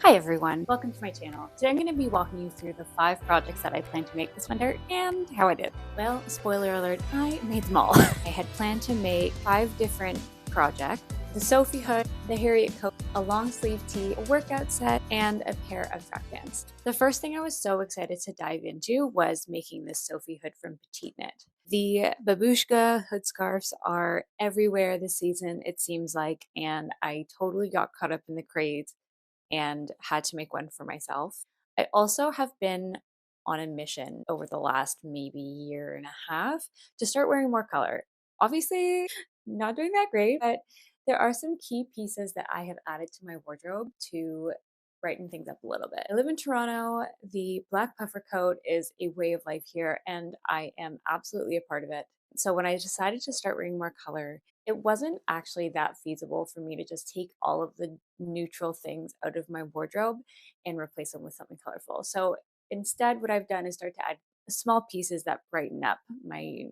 Hi everyone, welcome to my channel. Today I'm going to be walking you through the 5 projects that I plan to make this winter and how I did. Well, spoiler alert, I made them all. I had planned to make 5 different projects: the Sophie Hood, the Harriet Coat, a long sleeve tee, a workout set, and a pair of track pants. The first thing I was so excited to dive into was making this Sophie Hood from Petite Knit. The babushka hood scarves are everywhere this season, it seems like, and I totally got caught up in the craze and had to make one for myself. I also have been on a mission over the last maybe year and a half to start wearing more color. Obviously, not doing that great, but there are some key pieces that I have added to my wardrobe to brighten things up a little bit. I live in Toronto. The black puffer coat is a way of life here, and I am absolutely a part of it. So when I decided to start wearing more color, it wasn't actually that feasible for me to just take all of the neutral things out of my wardrobe and replace them with something colorful. So instead, what I've done is start to add small pieces that brighten up my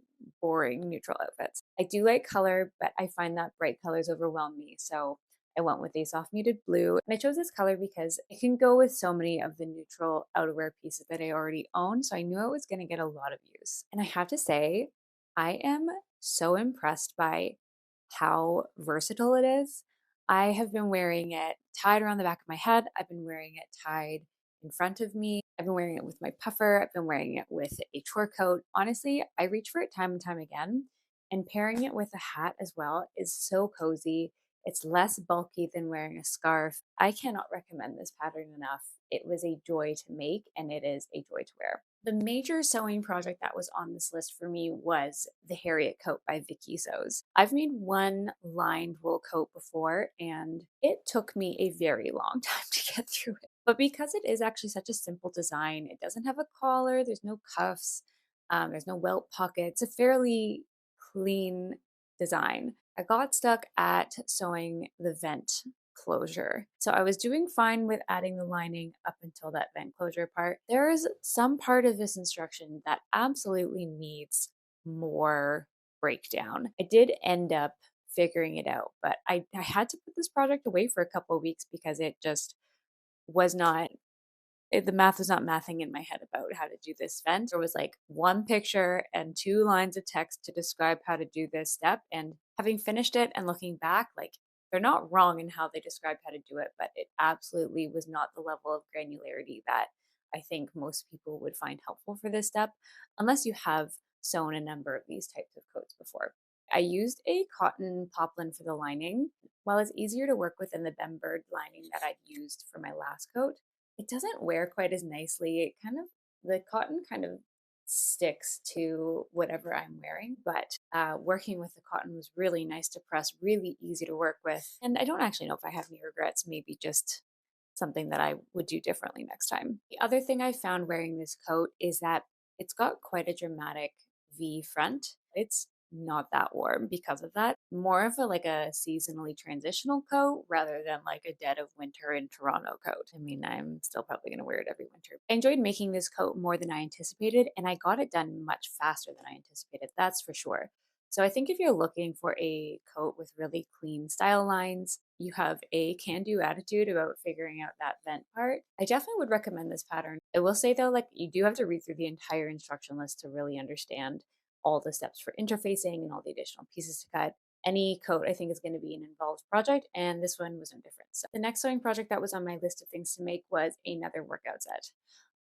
boring neutral outfits. I do like color, but I find that bright colors overwhelm me. So I went with a soft muted blue. And I chose this color because it can go with so many of the neutral outerwear pieces that I already own. So I knew it was going to get a lot of use. And I have to say, I am so impressed by how versatile it is. I have been wearing it tied around the back of my head. I've been wearing it tied in front of me. I've been wearing it with my puffer. I've been wearing it with a chore coat. Honestly, I reach for it time and time again. And pairing it with a hat as well is so cozy. It's less bulky than wearing a scarf. I cannot recommend this pattern enough. It was a joy to make and it is a joy to wear. The major sewing project that was on this list for me was the Harriet Coat by Vicky Sews. I've made one lined wool coat before and it took me a very long time to get through it. But because it is actually such a simple design, it doesn't have a collar, there's no cuffs, there's no welt pockets, a fairly clean design. I got stuck at sewing the vent closure. So I was doing fine with adding the lining up until that vent closure part. There is some part of this instruction that absolutely needs more breakdown. I did end up figuring it out, but I had to put this project away for a couple of weeks because it just was not the math was not mathing in my head about how to do this vent. There was like one picture and 2 lines of text to describe how to do this step. And having finished it and looking back, like they're not wrong in how they described how to do it, but it absolutely was not the level of granularity that I think most people would find helpful for this step, unless you have sewn a number of these types of coats before. I used a cotton poplin for the lining. While it's easier to work with than the Bembird lining that I'd used for my last coat, it doesn't wear quite as nicely. The cotton kind of sticks to whatever I'm wearing, but working with the cotton was really nice to press, really easy to work with. And I don't actually know if I have any regrets, maybe just something that I would do differently next time. The other thing I found wearing this coat is that it's got quite a dramatic V front. It's not that warm because of that. More of a seasonally transitional coat rather than like a dead of winter in Toronto coat. I mean, I'm still probably going to wear it every winter. I enjoyed making this coat more than I anticipated, and I got it done much faster than I anticipated. That's for sure. So I think if you're looking for a coat with really clean style lines, you have a can-do attitude about figuring out that vent part, I definitely would recommend this pattern. I will say though, like you do have to read through the entire instruction list to really understand all the steps for interfacing and all the additional pieces to cut. Any coat I think is going to be an involved project, and this one was no different. So the next sewing project that was on my list of things to make was another workout set.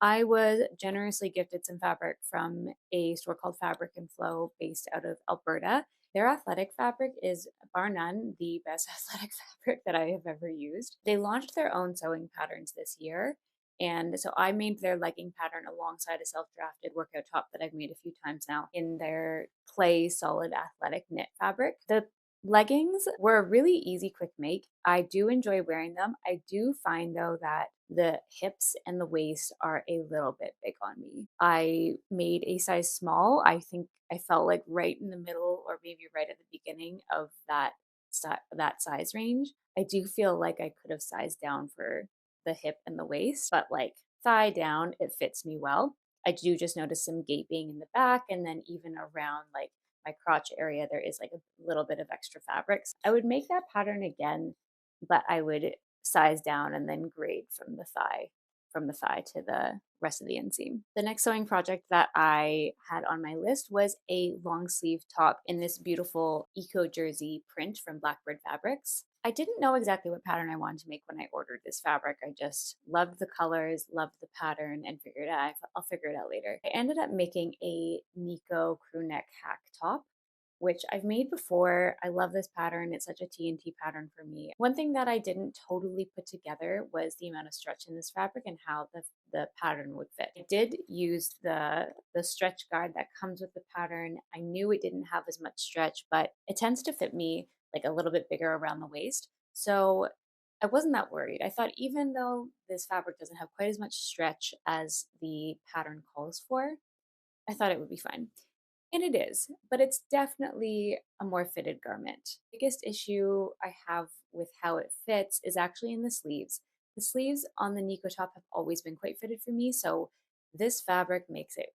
I was generously gifted some fabric from a store called Fabric and Flow based out of Alberta. Their athletic fabric is, bar none, the best athletic fabric that I have ever used. They launched their own sewing patterns this year. And so I made their legging pattern alongside a self-drafted workout top that I've made a few times now in their clay solid athletic knit fabric. The leggings were a really easy, quick make. I do enjoy wearing them. I do find though that the hips and the waist are a little bit big on me. I made a size small. I think I felt like right in the middle or maybe right at the beginning of that size range. I do feel like I could have sized down for the hip and the waist, but like thigh down, it fits me well. I do just notice some gaping in the back, and then even around like my crotch area, there is like a little bit of extra fabric. So I would make that pattern again, but I would size down and then grade from the thigh to the rest of the inseam. The next sewing project that I had on my list was a long sleeve top in this beautiful eco jersey print from Blackbird Fabrics. I didn't know exactly what pattern I wanted to make when I ordered this fabric. I just loved the colors, loved the pattern, and figured I'll figure it out later. I ended up making a Nico crew neck hack top, which I've made before. I love this pattern. It's such a TNT pattern for me. One thing that I didn't totally put together was the amount of stretch in this fabric and how the pattern would fit. I did use the stretch guide that comes with the pattern. I knew it didn't have as much stretch, but it tends to fit me like a little bit bigger around the waist. So I wasn't that worried. I thought even though this fabric doesn't have quite as much stretch as the pattern calls for, I thought it would be fine. And it is, but it's definitely a more fitted garment. The biggest issue I have with how it fits is actually in the sleeves. The sleeves on the Nico top have always been quite fitted for me, so this fabric makes it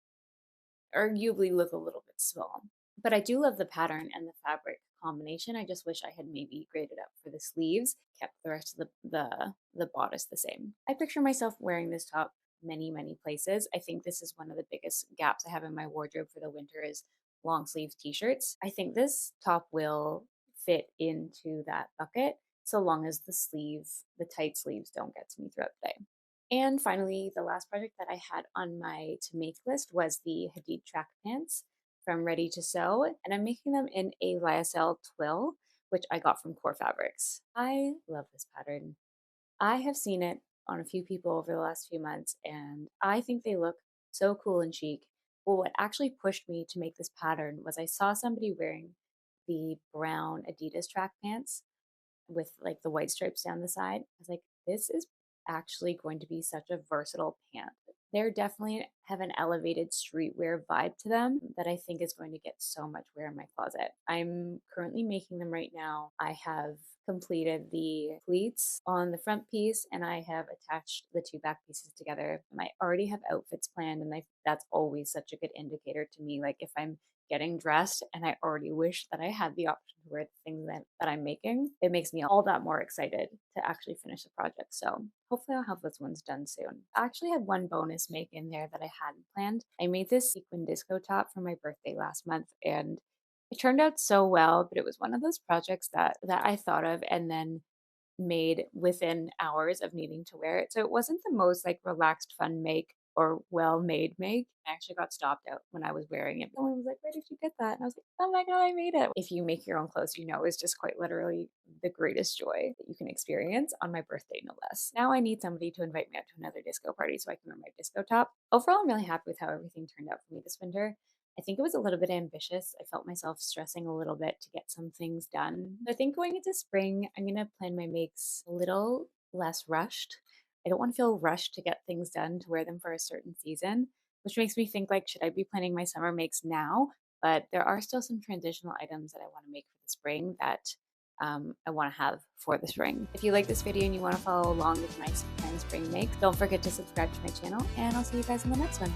arguably look a little bit small. But I do love the pattern and the fabric combination. I just wish I had maybe graded up for the sleeves, kept the rest of the bodice the same. I picture myself wearing this top many places. I think this is one of the biggest gaps I have in my wardrobe for the winter is long sleeve t-shirts. I think this top will fit into that bucket so long as the tight sleeves don't get to me throughout the day. And finally, the last project that I had on my to make list was the Hadid track pants from Ready to Sew, and I'm making them in a lyocell twill, which I got from Core Fabrics. I love this pattern. I have seen it on a few people over the last few months, and I think they look so cool and chic. Well, what actually pushed me to make this pattern was I saw somebody wearing the brown Adidas track pants with like the white stripes down the side. I was like, this is actually going to be such a versatile pant. They're definitely have an elevated streetwear vibe to them that I think is going to get so much wear in my closet. I'm currently making them right now. I have completed the pleats on the front piece and I have attached the two back pieces together. I already have outfits planned, and that's always such a good indicator to me. Like if I'm getting dressed and I already wish that I had the option to wear the things that I'm making, it makes me all that more excited to actually finish the project. So hopefully I'll have those ones done soon. I actually had one bonus make in there that I hadn't planned. I made this sequin disco top for my birthday last month, and it turned out so well, but it was one of those projects that I thought of and then made within hours of needing to wear it. So it wasn't the most like relaxed, fun make or well-made make. I actually got stopped out when I was wearing it. Someone was like, "Where did you get that?" And I was like, "Oh my God, I made it." If you make your own clothes, you know, it's just quite literally the greatest joy that you can experience on my birthday, no less. Now I need somebody to invite me out to another disco party so I can wear my disco top. Overall, I'm really happy with how everything turned out for me this winter. I think it was a little bit ambitious. I felt myself stressing a little bit to get some things done. I think going into spring, I'm going to plan my makes a little less rushed. I don't want to feel rushed to get things done to wear them for a certain season, which makes me think like, should I be planning my summer makes now? But there are still some transitional items that I want to make for the spring that I want to have for the spring. If you like this video and you want to follow along with my spring make, don't forget to subscribe to my channel, and I'll see you guys in the next one.